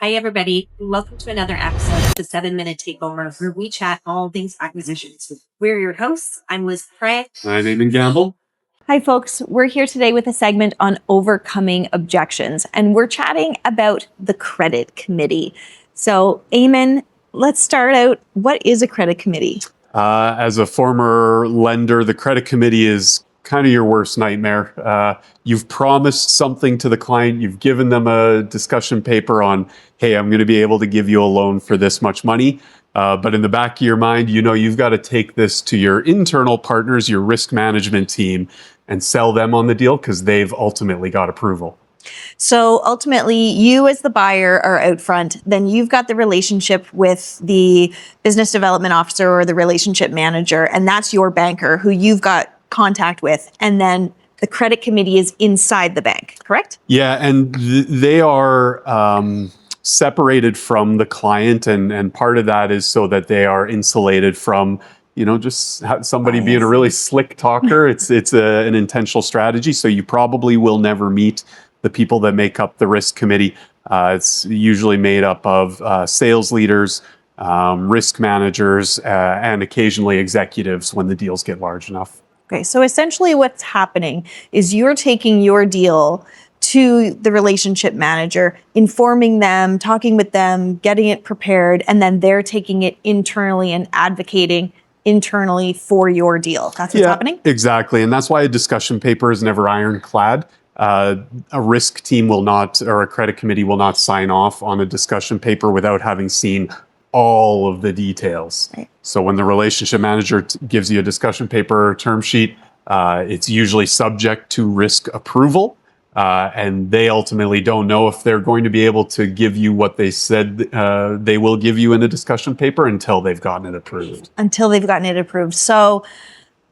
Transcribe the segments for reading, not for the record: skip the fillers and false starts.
Hi, everybody. Welcome to another episode of the 7-Minute Takeover, where we chat all things acquisitions. We're your hosts. I'm Liz Prey. I'm Eamon Gamble. Hi, folks. We're here today with a segment on overcoming objections, and we're chatting about the credit committee. So, Eamon, let's start out. What is a credit committee? As a former lender, the credit committee is kind of your worst nightmare. You've promised something to the client. You've given them a discussion paper on, hey, I'm going to be able to give you a loan for this much money. But in the back of your mind, you know you've got to take this to your internal partners, your risk management team, and sell them on the deal because they've ultimately got approval. So ultimately, you as the buyer are out front. Then you've got the relationship with the business development officer or the relationship manager, and that's your banker who you've got contact with. And then the credit committee is inside the bank, correct? Yeah, and they are separated from the client, and part of that is so that they are insulated from, just somebody being a really slick talker. It's an intentional strategy. So you probably will never meet the people that make up the risk committee. It's usually made up of sales leaders, risk managers, and occasionally executives when the deals get large enough. Okay, so essentially what's happening is you're taking your deal to the relationship manager, informing them, talking with them, getting it prepared, and then they're taking it internally and advocating internally for your deal. That's what's happening? Exactly. And that's why a discussion paper is never ironclad. A risk team will not, or a credit committee will not sign off on a discussion paper without having seen all of the details. Right. So when the relationship manager gives you a discussion paper or term sheet, it's usually subject to risk approval. And they ultimately don't know if they're going to be able to give you what they said they will give you in the discussion paper until they've gotten it approved. So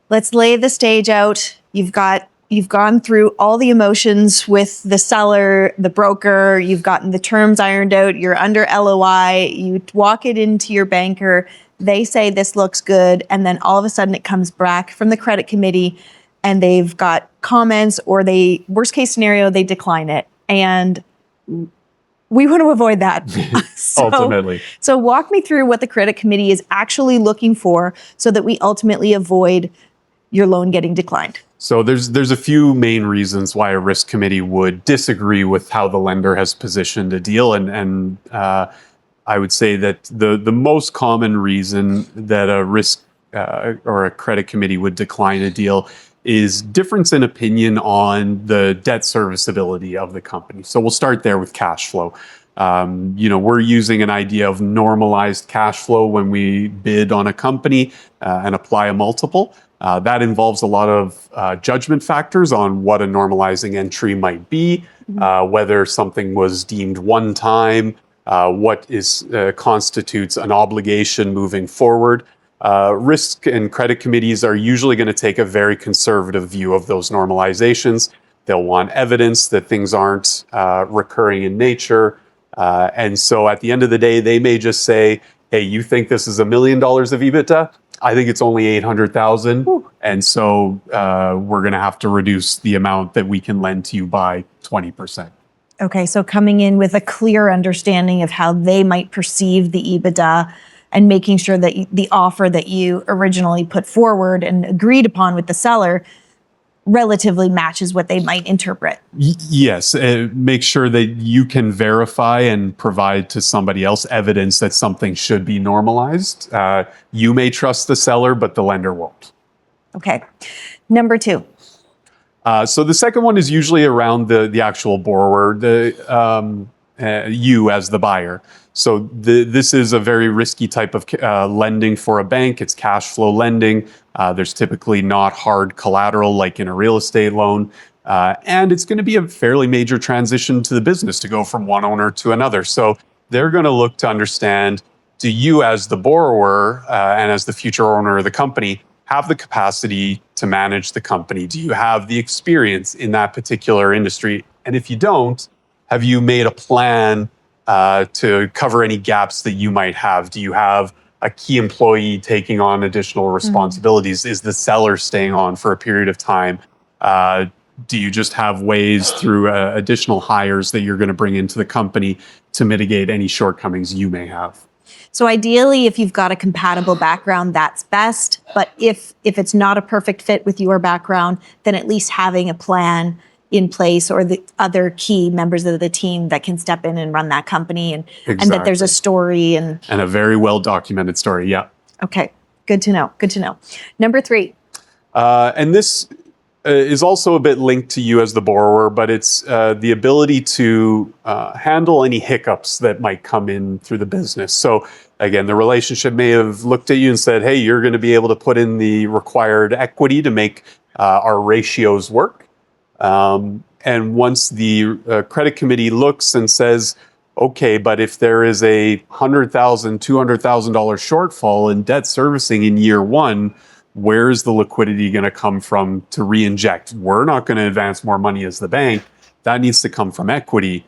let's lay the stage out. You've gone through all the emotions with the seller, the broker, you've gotten the terms ironed out, you're under LOI, you walk it into your banker, they say this looks good, and then all of a sudden it comes back from the credit committee and they've got comments, or worst case scenario, they decline it. And we want to avoid that. Ultimately. So walk me through what the credit committee is actually looking for so that we ultimately avoid your loan getting declined. So there's a few main reasons why a risk committee would disagree with how the lender has positioned a deal. And I would say that the most common reason that a risk or a credit committee would decline a deal is difference in opinion on the debt serviceability of the company. So we'll start there with cash flow. We're using an idea of normalized cash flow when we bid on a company and apply a multiple. That involves a lot of judgment factors on what a normalizing entry might be, whether something was deemed one time, what constitutes an obligation moving forward. Risk and credit committees are usually going to take a very conservative view of those normalizations. They'll want evidence that things aren't recurring in nature. And so at the end of the day, they may just say, hey, you think this is $1 million of EBITDA? I think it's only 800,000. And so we're going to have to reduce the amount that we can lend to you by 20%. Okay, so coming in with a clear understanding of how they might perceive the EBITDA and making sure that the offer that you originally put forward and agreed upon with the seller relatively matches what they might interpret. Yes, make sure that you can verify and provide to somebody else evidence that something should be normalized. You may trust the seller, but the lender won't. Okay, number 2. So the second one is usually around the actual borrower, you as the buyer. So this is a very risky type of lending for a bank. It's cash flow lending. There's typically not hard collateral like in a real estate loan. And it's going to be a fairly major transition to the business to go from one owner to another. So they're going to look to understand, do you as the borrower and as the future owner of the company have the capacity to manage the company? Do you have the experience in that particular industry? And if you don't, have you made a plan to cover any gaps that you might have? Do you have a key employee taking on additional responsibilities? Is the seller staying on for a period of time? do you just have ways through additional hires that you're going to bring into the company to mitigate any shortcomings you may have? So ideally, if you've got a compatible background, that's best. But if it's not a perfect fit with your background, then at least having a plan in place, or the other key members of the team that can step in and run that company, and that there's a story and a very well documented story. Yeah. Okay. Good to know. Good to know. Number 3. And this is also a bit linked to you as the borrower, but it's the ability to handle any hiccups that might come in through the business. So again, the relationship may have looked at you and said, hey, you're going to be able to put in the required equity to make our ratios work. And once the credit committee looks and says, okay, but if there is a $100,000, $200,000 shortfall in debt servicing in year 1, where's the liquidity going to come from to re-inject? We're not going to advance more money as the bank. That needs to come from equity.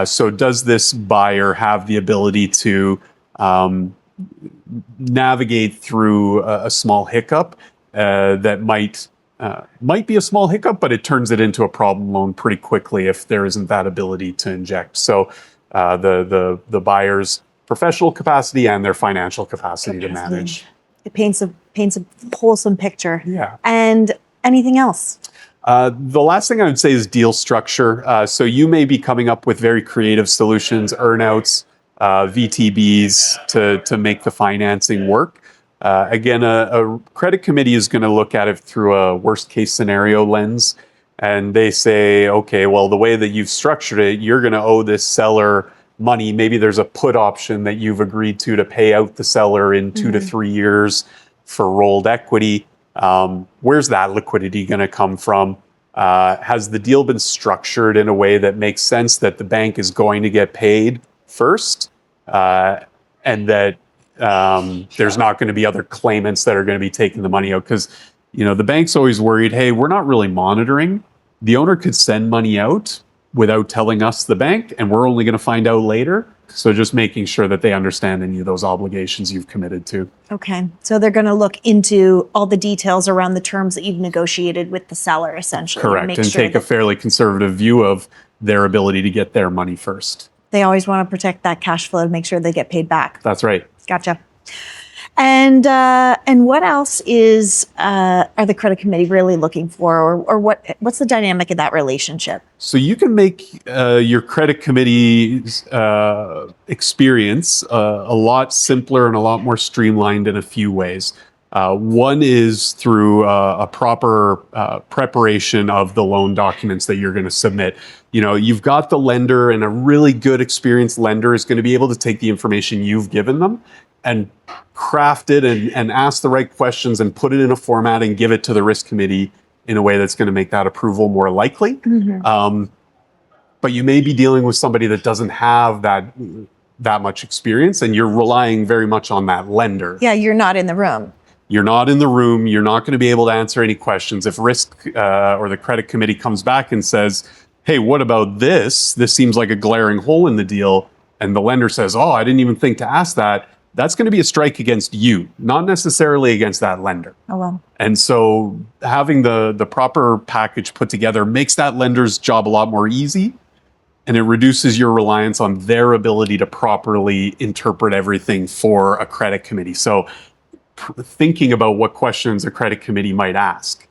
So does this buyer have the ability to navigate through a small hiccup that might be a small hiccup, but it turns it into a problem loan pretty quickly if there isn't that ability to inject. So the buyer's professional capacity and their financial capacity to manage. It paints a wholesome picture. Yeah. And anything else? The last thing I would say is deal structure. So you may be coming up with very creative solutions, earnouts, VTBs to make the financing work. Again, a credit committee is going to look at it through a worst case scenario lens. And they say, okay, well, the way that you've structured it, you're going to owe this seller money. Maybe there's a put option that you've agreed to pay out the seller in 2 to 3 years for rolled equity. Where's that liquidity going to come from? Has the deal been structured in a way that makes sense that the bank is going to get paid first, and that there's not going to be other claimants that are going to be taking the money out? Because the bank's always worried, hey, we're not really monitoring. The owner could send money out without telling us, the bank, and we're only going to find out later. So just making sure that they understand any of those obligations you've committed to. Okay. So they're going to look into all the details around the terms that you've negotiated with the seller, essentially. Correct. And take a fairly conservative view of their ability to get their money first. They always want to protect that cash flow and make sure they get paid back. That's right. Gotcha. And what else are the credit committee really looking for, or what's the dynamic of that relationship? So you can make your credit committee's experience a lot simpler and a lot more streamlined in a few ways. One is through a proper preparation of the loan documents that you're going to submit. You've got the lender, and a really good experienced lender is going to be able to take the information you've given them and craft it and ask the right questions and put it in a format and give it to the risk committee in a way that's going to make that approval more likely. But you may be dealing with somebody that doesn't have that much experience, and you're relying very much on that lender. Yeah, you're not in the room. You're not in the room. You're not going to be able to answer any questions. If risk or the credit committee comes back and says, hey, what about this? This seems like a glaring hole in the deal. And the lender says, oh, I didn't even think to ask that. That's going to be a strike against you, not necessarily against that lender. Oh, well. And so having the proper package put together makes that lender's job a lot more easy, and it reduces your reliance on their ability to properly interpret everything for a credit committee. So thinking about what questions a credit committee might ask,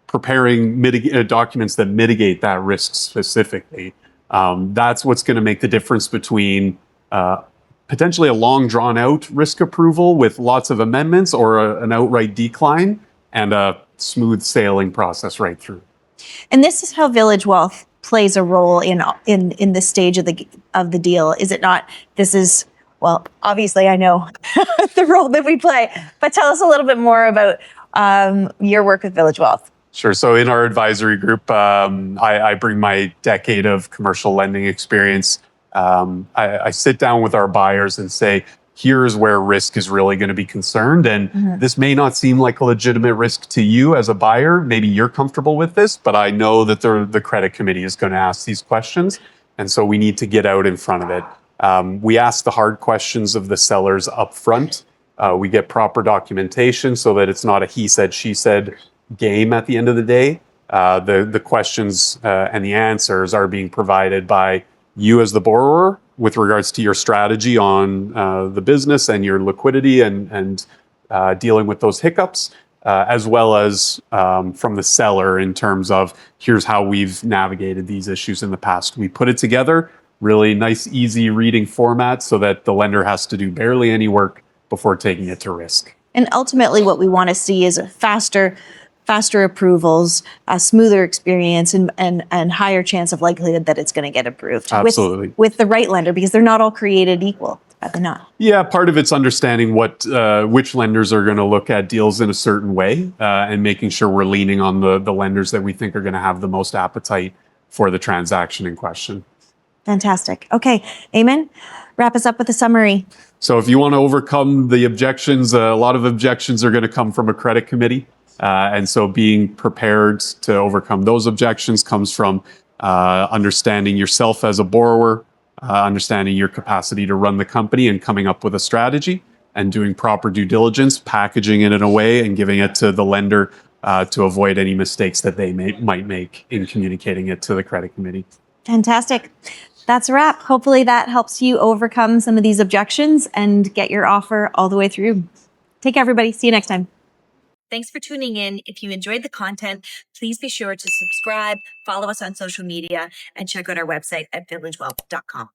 preparing documents that mitigate that risk specifically, that's what's going to make the difference between potentially a long drawn out risk approval with lots of amendments, or an outright decline, and a smooth sailing process right through. And this is how Village Wellth plays a role in this stage of the deal, is it not? This is, well, obviously I know the role that we play, but tell us a little bit more about your work with Village Wellth. Sure. So in our advisory group, I bring my decade of commercial lending experience. I sit down with our buyers and say, here's where risk is really going to be concerned. And this may not seem like a legitimate risk to you as a buyer. Maybe you're comfortable with this, but I know that the credit committee is going to ask these questions. And so we need to get out in front of it. We ask the hard questions of the sellers up front. We get proper documentation so that it's not a he said, she said game at the end of the day. The questions and the answers are being provided by you as the borrower with regards to your strategy on the business and your liquidity and dealing with those hiccups, as well as from the seller in terms of here's how we've navigated these issues in the past. We put it together, really nice, easy reading format so that the lender has to do barely any work before taking it to risk. And ultimately what we want to see is a faster approvals, a smoother experience, and higher chance of likelihood that it's going to get approved. Absolutely. With the right lender, because they're not all created equal. They're not. Yeah, part of it's understanding which lenders are going to look at deals in a certain way, and making sure we're leaning on the lenders that we think are going to have the most appetite for the transaction in question. Fantastic. Okay, Eamon, wrap us up with a summary. So if you want to overcome the objections, a lot of objections are going to come from a credit committee. And so being prepared to overcome those objections comes from understanding yourself as a borrower, understanding your capacity to run the company and coming up with a strategy and doing proper due diligence, packaging it in a way and giving it to the lender to avoid any mistakes that they might make in communicating it to the credit committee. Fantastic. That's a wrap. Hopefully that helps you overcome some of these objections and get your offer all the way through. Take care, everybody. See you next time. Thanks for tuning in. If you enjoyed the content, please be sure to subscribe, follow us on social media, and check out our website at villagewellth.com.